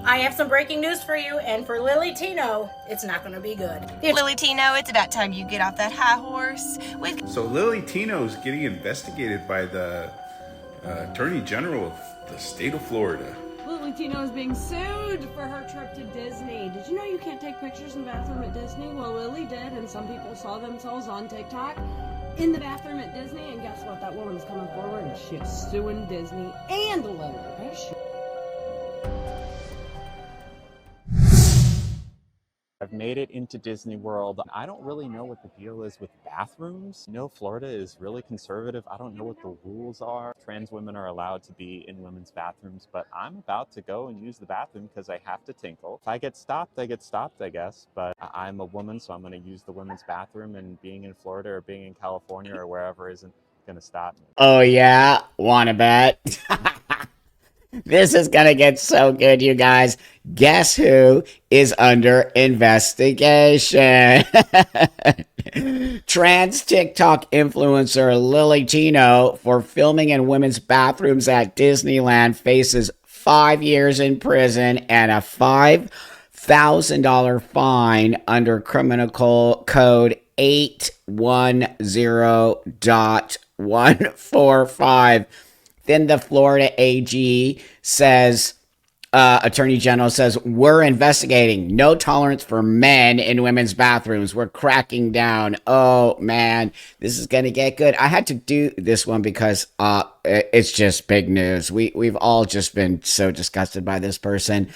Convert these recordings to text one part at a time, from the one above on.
I have some breaking news for you, and for Lilly Tino, it's not going to be good. Lilly Tino, it's about time you get off that high horse. So Lilly Tino is getting investigated by the Attorney General of the state of Florida. Lilly Tino is being sued for her trip to Disney. Did you know you can't take pictures in the bathroom at Disney? Well, Lilly did, and some people saw themselves on TikTok in the bathroom at Disney, and guess what? That woman's coming forward, and she's suing Disney and Lilly. I've made it into Disney World. I don't really know what the deal is with bathrooms. No, Florida is really conservative. I don't know what the rules are. Trans women are allowed to be in women's bathrooms, but I'm about to go and use the bathroom because I have to tinkle. If I get stopped, I guess. But I'm a woman, so I'm going to use the women's bathroom, and being in Florida or being in California or wherever isn't going to stop me. Oh yeah? Wanna bet? This is gonna get so good, you guys. Guess who is under investigation? Trans TikTok influencer Lilly Tino for filming in women's bathrooms at Disneyland faces 5 years in prison and a $5,000 fine under Criminal Code 810.145. Then the Florida AG says, Attorney General says, we're investigating. No tolerance for men in women's bathrooms. We're cracking down. Oh, man, this is going to get good. I had to do this one because it's just big news. We've all just been so disgusted by this person.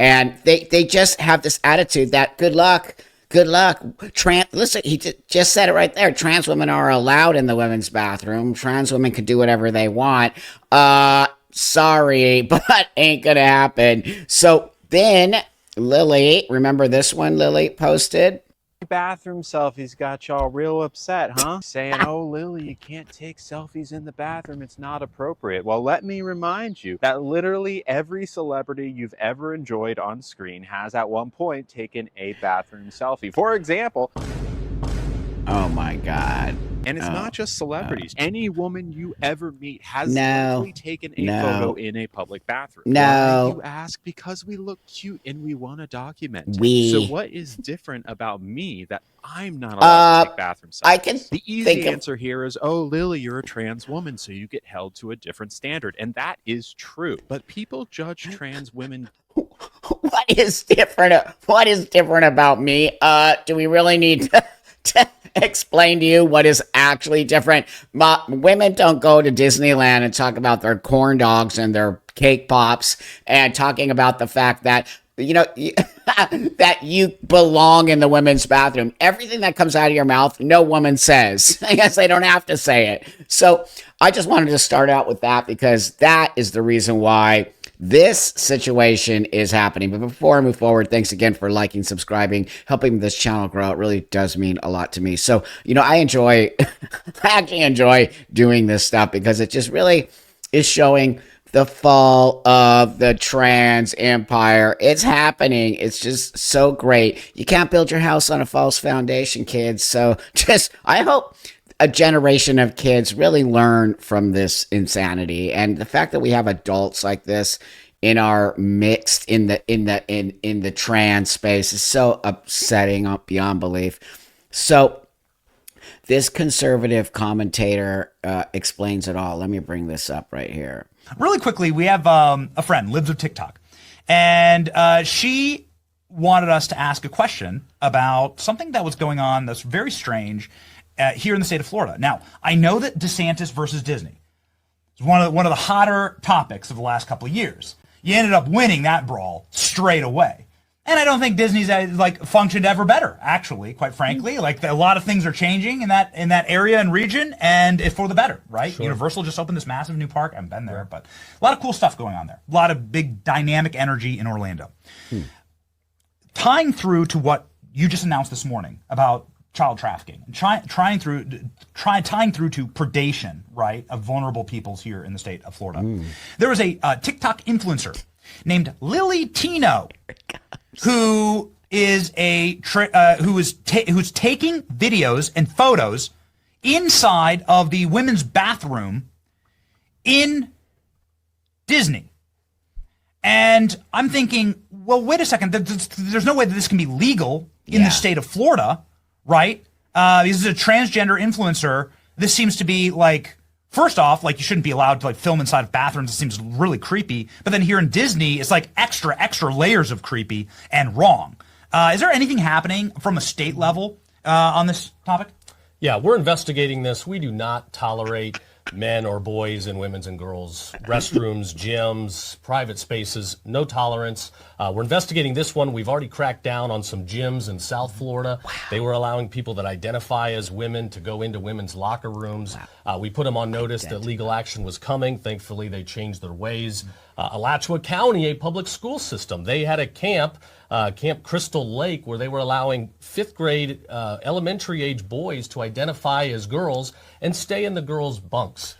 And they just have this attitude that good luck. Good luck. Listen, he just said it right there. Trans women are allowed in the women's bathroom. Trans women can do whatever they want. Sorry, but ain't gonna happen. So then Lilly, remember this one Lilly posted? Bathroom selfies got y'all real upset, huh? Saying, oh, Lilly, you can't take selfies in the bathroom. It's not appropriate. Well, let me remind you that literally every celebrity you've ever enjoyed on screen has at one point taken a bathroom selfie. For example... Oh, my God. And it's not just celebrities. Any woman you ever meet has likely taken a photo in a public bathroom. No. Why, you ask? Because we look cute and we want to document it. So what is different about me that I'm not allowed to take bathroom selfies? The easy answer here is, oh, Lilly, you're a trans woman, so you get held to a different standard. And that is true. But people judge trans women. What is different? What is different about me? Do we really need to explain to you what is actually different? Women don't go to Disneyland and talk about their corn dogs and their cake pops and talking about the fact that, you know, that you belong in the women's bathroom. Everything that comes out of your mouth, no woman says. I guess they don't have to say it. So I just wanted to start out with that because that is the reason why this situation is happening. But before I move forward, thanks again for liking, subscribing, helping this channel grow. It really does mean a lot to me. So, you know, I actually enjoy doing this stuff because it just really is showing the fall of the trans empire. It's happening. It's just so great. You can't build your house on a false foundation, kids. So I hope a generation of kids really learn from this insanity, and the fact that we have adults like this in our midst in the trans space is so upsetting beyond belief. So this conservative commentator explains it all. Let me bring this up right here. Really quickly, we have a friend lives with TikTok, and she wanted us to ask a question about something that was going on that's very strange here in the state of Florida. Now, I know that DeSantis versus Disney is one of the hotter topics of the last couple of years. You ended up winning that brawl straight away. And I don't think Disney's functioned ever better, actually, quite frankly. Like, a lot of things are changing in that area and region, and it's for the better, right? Sure. Universal just opened this massive new park. I haven't been there, but a lot of cool stuff going on there. A lot of big dynamic energy in Orlando. Tying through to what you just announced this morning about child trafficking, and tying through to predation, right, of vulnerable peoples here in the state of Florida. There was a TikTok influencer named Lilly Tino, who is who's taking videos and photos inside of the women's bathroom in Disney. And I'm thinking, well, wait a second. There's no way that this can be legal in the state of Florida, right? This is a transgender influencer. This seems to be like, first off, like you shouldn't be allowed to like film inside of bathrooms. It seems really creepy. But then here in Disney, it's like extra layers of creepy and wrong. Is there anything happening from a state level on this topic? Yeah, we're investigating this. We do not tolerate men or boys in women's and girls' restrooms, gyms, private spaces, no tolerance. We're investigating this one. We've already cracked down on some gyms in South Florida. Wow. They were allowing people that identify as women to go into women's locker rooms. Wow. We put them on notice that legal action was coming. Thankfully, they changed their ways. Alachua County, a public school system, they had a camp, Camp Crystal Lake, where they were allowing 5th grade elementary age boys to identify as girls and stay in the girls' bunks.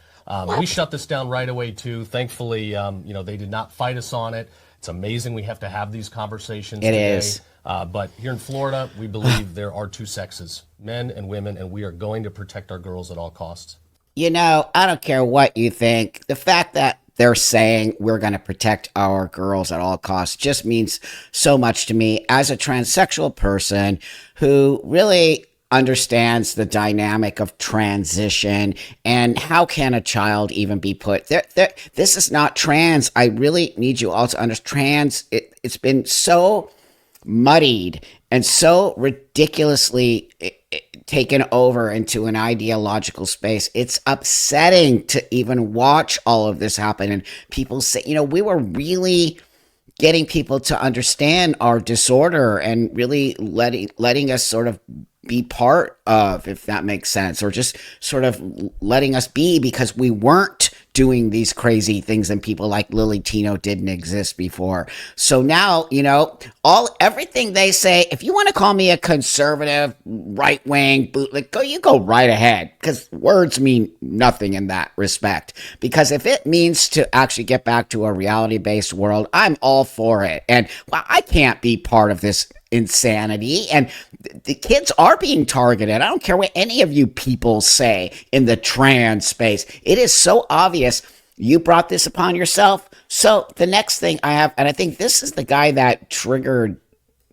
We shut this down right away too. Thankfully, they did not fight us on it. It's amazing we have to have these conversations today. It is. But here in Florida, we believe there are two sexes, men and women, and we are going to protect our girls at all costs. You know, I don't care what you think. The fact that they're saying we're going to protect our girls at all costs just means so much to me as a transsexual person who really understands the dynamic of transition and how can a child even be put there. This is not trans. I really need you all to understand trans. It's been so muddied and so ridiculously taken over into an ideological space. It's upsetting to even watch all of this happen. And people say, we were really getting people to understand our disorder and really letting us sort of be part of, if that makes sense, or just sort of letting us be because we weren't doing these crazy things and people like Lilly Tino didn't exist before. So now, everything they say, if you want to call me a conservative, right-wing bootleg, you go right ahead, because words mean nothing in that respect. Because if it means to actually get back to a reality-based world, I'm all for it. And I can't be part of this insanity, and the kids are being targeted. I don't care what any of you people say in the trans space. It is so obvious. You brought this upon yourself. So the next thing I have, and I think this is the guy that triggered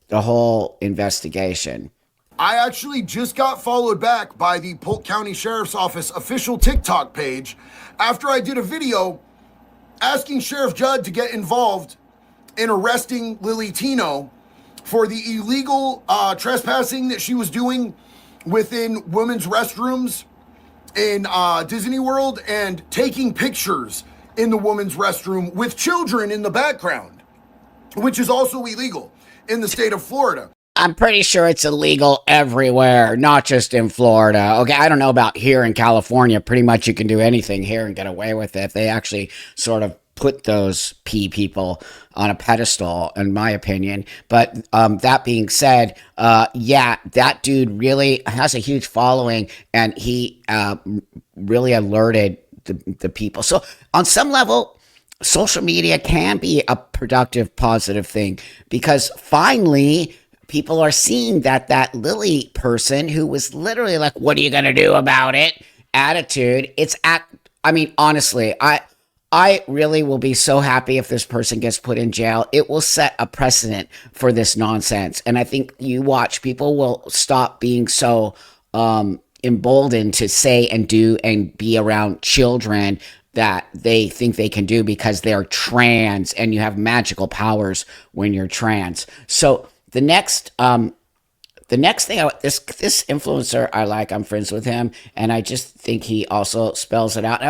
the whole investigation. I actually just got followed back by the Polk County Sheriff's Office official TikTok page after I did a video asking Sheriff Judd to get involved in arresting Lilly Tino for the illegal trespassing that she was doing within women's restrooms in Disney World and taking pictures in the women's restroom with children in the background, which is also illegal in the state of Florida. I'm pretty sure it's illegal everywhere, not just in Florida. Okay, I don't know about here in California. Pretty much you can do anything here and get away with it if they actually sort of put those people on a pedestal, in my opinion. But that being said, that dude really has a huge following, and he really alerted the people. So on some level, social media can be a productive, positive thing, because finally people are seeing that Lilly person who was literally like, what are you going to do about it? Attitude. Honestly, I really will be so happy if this person gets put in jail. It will set a precedent for this nonsense. And I think you watch, people will stop being so emboldened to say and do and be around children that they think they can do because they're trans, and you have magical powers when you're trans. So the next thing, this influencer I like, I'm friends with him, and I just think he also spells it out.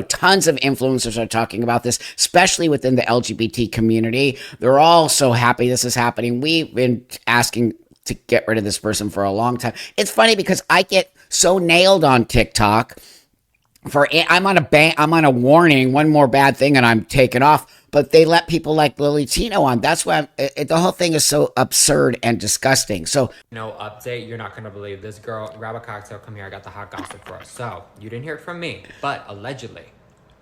Tons of influencers are talking about this, especially within the LGBT community. They're all so happy this is happening. We've been asking to get rid of this person for a long time. It's funny because I get so nailed on TikTok I'm on a warning, one more bad thing and I'm taken off. But they let people like Lilly Tino on. That's why the whole thing is so absurd and disgusting. So, no update. You're not going to believe this girl. Grab a cocktail. Come here. I got the hot gossip for us. So, you didn't hear it from me, but allegedly,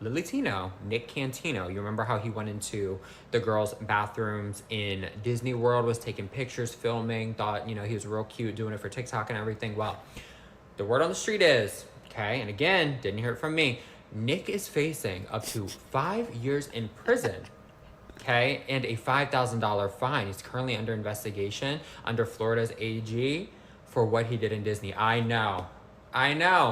Lilly Tino, Nick Cantino, you remember how he went into the girls' bathrooms in Disney World, was taking pictures, filming, thought, he was real cute, doing it for TikTok and everything. Well, the word on the street is, okay, and again, didn't hear it from me, Nick is facing up to 5 years in prison okay? And a $5,000 fine. He's currently under investigation under Florida's AG for what he did in Disney. I know.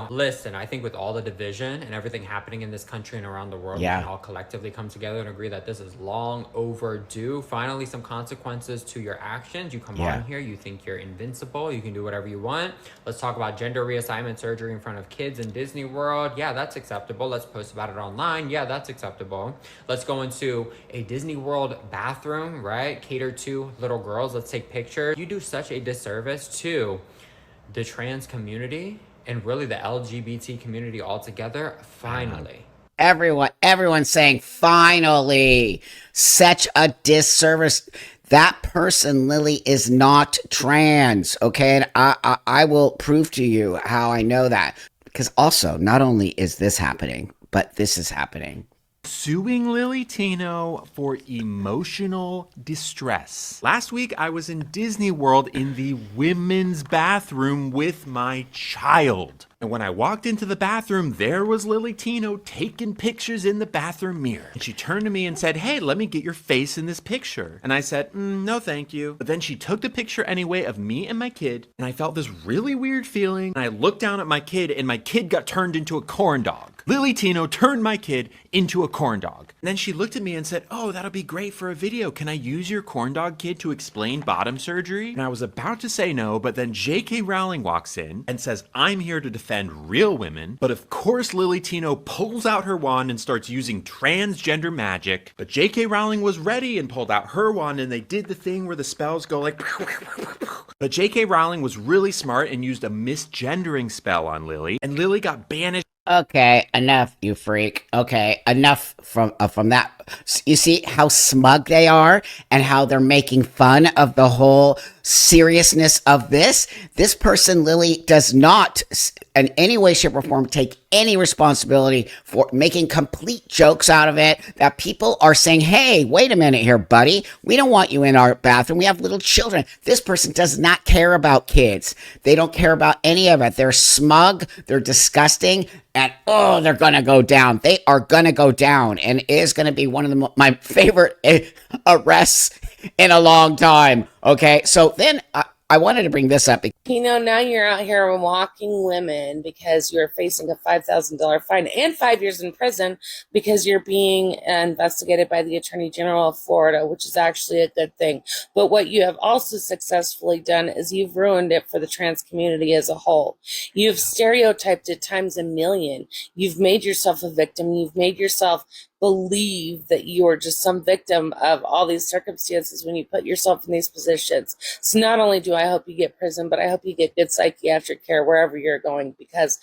Listen, I think with all the division and everything happening in this country and around the world, we can all collectively come together and agree that this is long overdue. Finally, some consequences to your actions. You come on here, you think you're invincible, you can do whatever you want. Let's talk about gender reassignment surgery in front of kids in Disney World. Yeah, that's acceptable. Let's post about it online. Yeah, that's acceptable. Let's go into a Disney World bathroom, right? Catered to little girls. Let's take pictures. You do such a disservice to the trans community and really the LGBT community altogether. Finally. Everyone's saying finally. Such a disservice. That person, Lily, is not trans. Okay, and I will prove to you how I know that. Because also, not only is this happening, but this is happening. Suing Lilly Tino for emotional distress. Last week, I was in Disney World in the women's bathroom with my child. And when I walked into the bathroom, there was Lilly Tino taking pictures in the bathroom mirror. And she turned to me and said, "Hey, let me get your face in this picture." And I said, "No, thank you." But then she took the picture anyway of me and my kid. And I felt this really weird feeling. And I looked down at my kid, and my kid got turned into a corn dog. Lilly Tino turned my kid into a corn dog. And then she looked at me and said, "Oh, that'll be great for a video. Can I use your corn dog kid to explain bottom surgery?" And I was about to say no, but then J.K. Rowling walks in and says, "I'm here to defend real women." But of course, Lilly Tino pulls out her wand and starts using transgender magic. But J.K. Rowling was ready and pulled out her wand, and they did the thing where the spells go like... But J.K. Rowling was really smart and used a misgendering spell on Lily, and Lily got banished. Okay, enough, you freak. Okay, enough from that. You see how smug they are and how they're making fun of the whole seriousness of this? This person, Lily, does not in any way, shape, or form take any responsibility for making complete jokes out of it, that people are saying, "Hey, wait a minute here, buddy. We don't want you in our bathroom. We have little children." This person does not care about kids. They don't care about any of it. They're smug. They're disgusting. And, oh, they're going to go down. They are going to go down. And it is going to be one of my favorite arrests in a long time. Okay, so then I wanted to bring this up. Tino, now you're out here mocking women because you're facing a $5,000 fine and 5 years in prison because you're being investigated by the Attorney General of Florida, which is actually a good thing. But what you have also successfully done is you've ruined it for the trans community as a whole. You've stereotyped it times a million. You've made yourself a victim. You've made yourself believe that you are just some victim of all these circumstances when you put yourself in these positions. So not only do I hope you get prison, but I hope you get good psychiatric care wherever you're going, because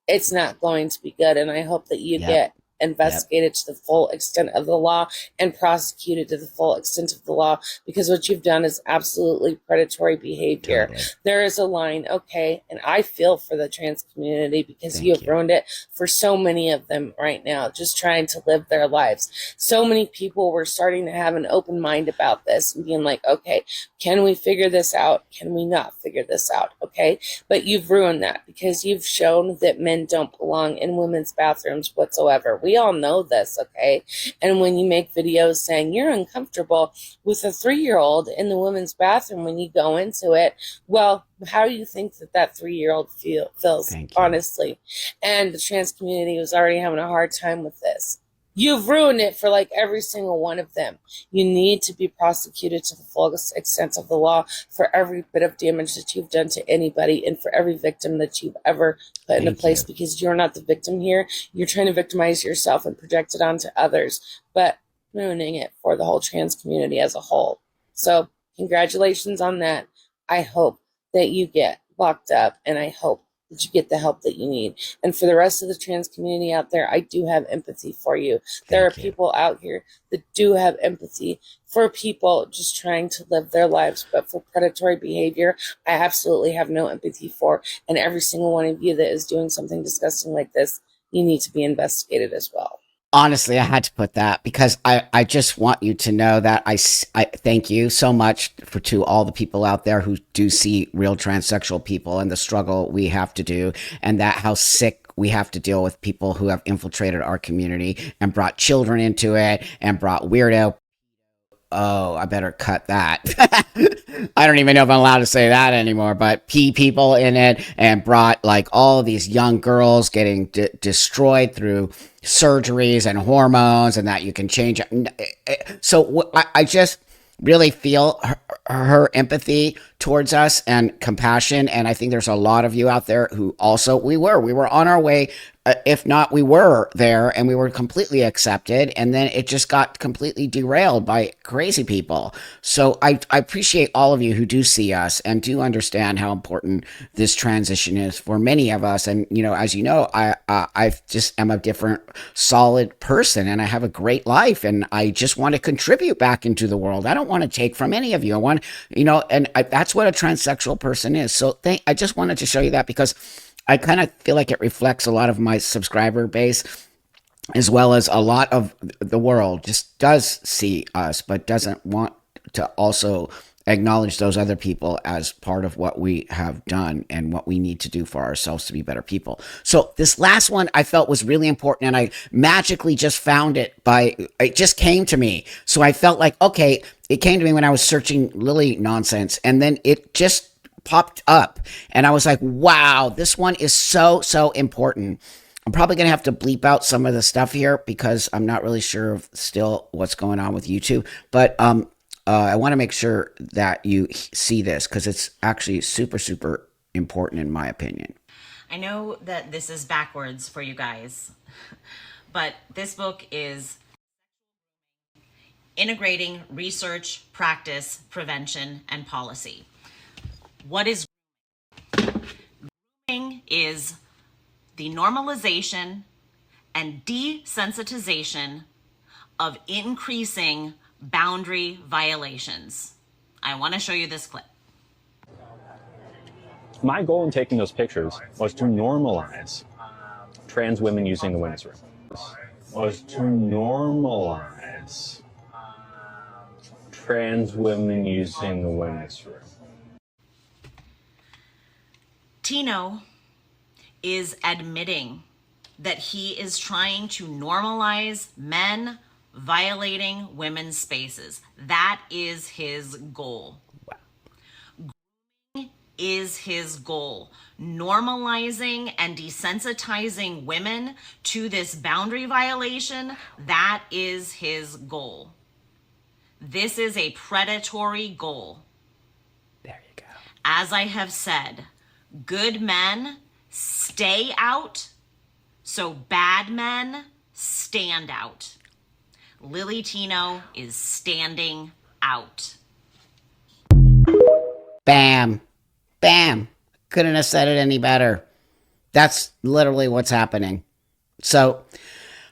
it's not going to be good. And I hope that you get investigated to the full extent of the law and prosecuted to the full extent of the law, because what you've done is absolutely predatory behavior. There is a line, okay, and I feel for the trans community because you have ruined it for so many of them right now, just trying to live their lives. So many people were starting to have an open mind about this and being like, okay, can we figure this out? Can we not figure this out? Okay, but you've ruined that because you've shown that men don't belong in women's bathrooms whatsoever. We all know this, okay? And when you make videos saying you're uncomfortable with a 3-year-old in the women's bathroom when you go into it, well, how do you think that 3-year-old feels, honestly? And the trans community was already having a hard time with this. You've ruined it for like every single one of them. You need to be prosecuted to the full extent of the law for every bit of damage that you've done to anybody and for every victim that you've ever put into place, because you're not the victim here. You're trying to victimize yourself and project it onto others, but ruining it for the whole trans community as a whole. So congratulations on that. I hope that you get locked up, and I hope that you get the help that you need. And for the rest of the trans community out there, I do have empathy for you. There are people out here that do have empathy for people just trying to live their lives, but for predatory behavior, I absolutely have no empathy for. And every single one of you that is doing something disgusting like this, you need to be investigated as well. Honestly, I had to put that because I just want you to know that I thank you so much to all the people out there who do see real transsexual people and the struggle we have to do, and that how sick we have to deal with people who have infiltrated our community and brought children into it and brought weirdo oh, I better cut that. I don't even know if I'm allowed to say that anymore, but people in it, and brought like all of these young girls getting destroyed through surgeries and hormones, and that you can change. So I just really feel her empathy towards us and compassion. And I think there's a lot of you out there who also, we were on our way. If not, we were there and we were completely accepted. And then it just got completely derailed by crazy people. So I appreciate all of you who do see us and do understand how important this transition is for many of us. And, you know, as you know, I just am a different, solid person, and I have a great life, and I just want to contribute back into the world. I don't want to take from any of you. I want, you know, and that's what a transsexual person is. So I just wanted to show you that, because I kind of feel like it reflects a lot of my subscriber base, as well as a lot of the world just does see us, but doesn't want to also acknowledge those other people as part of what we have done and what we need to do for ourselves to be better people. So this last one I felt was really important, and I magically just found it it just came to me. So I felt like, okay, it came to me when I was searching Lilly nonsense, and then it just popped up, and I was like, wow, this one is so important. I'm probably going to have to bleep out some of the stuff here because I'm not really sure of still what's going on with YouTube, but I want to make sure that you see this, because it's actually super important in my opinion. I know that this is backwards for you guys, but this book is integrating research, practice, prevention, and policy. What is grooming? Is the normalization and desensitization of increasing boundary violations. I want to show you this clip. My goal in taking those pictures was to normalize trans women using the women's room. Was to normalize trans women using the women's room. Tino is admitting that he is trying to normalize men violating women's spaces. That is his goal. Grooming is his goal. Normalizing and desensitizing women to this boundary violation, that is his goal. This is a predatory goal. There you go. As I have said, good men stay out, so bad men stand out. Lilly Tino is standing out. Bam. Bam. Couldn't have said it any better. That's literally what's happening. So,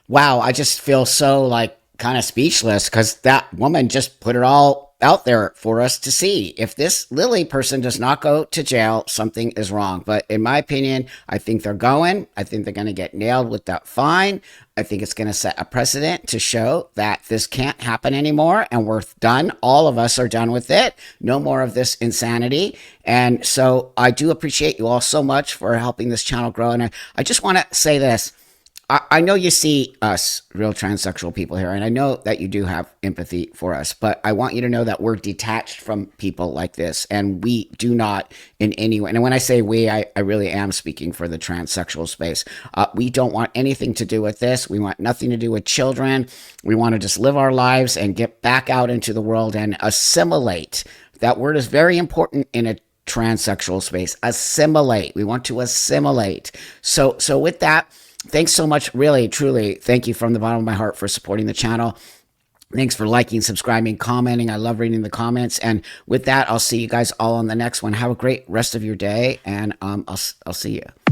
wow, I just feel so like kind of speechless, because that woman just put it all out there for us to see. If this Lilly person does not go to jail, something is wrong. But in my opinion, I think they're going. I think they're going to get nailed with that fine. I think it's going to set a precedent to show that this can't happen anymore, and we're done. All of us are done with it. No more of this insanity. And so I do appreciate you all so much for helping this channel grow. And I just want to say this. I know you see us, real transsexual people here, and I know that you do have empathy for us, but I want you to know that we're detached from people like this, and we do not in any way. And when I say we, I really am speaking for the transsexual space. We don't want anything to do with this. We want nothing to do with children. We want to just live our lives and get back out into the world and assimilate. That word is very important in a transsexual space. Assimilate. We want to assimilate. So with that, thanks so much, really, truly. Thank you from the bottom of my heart for supporting the channel. Thanks for liking, subscribing, commenting. I love reading the comments. And with that, I'll see you guys all on the next one. Have a great rest of your day, and I'll see you.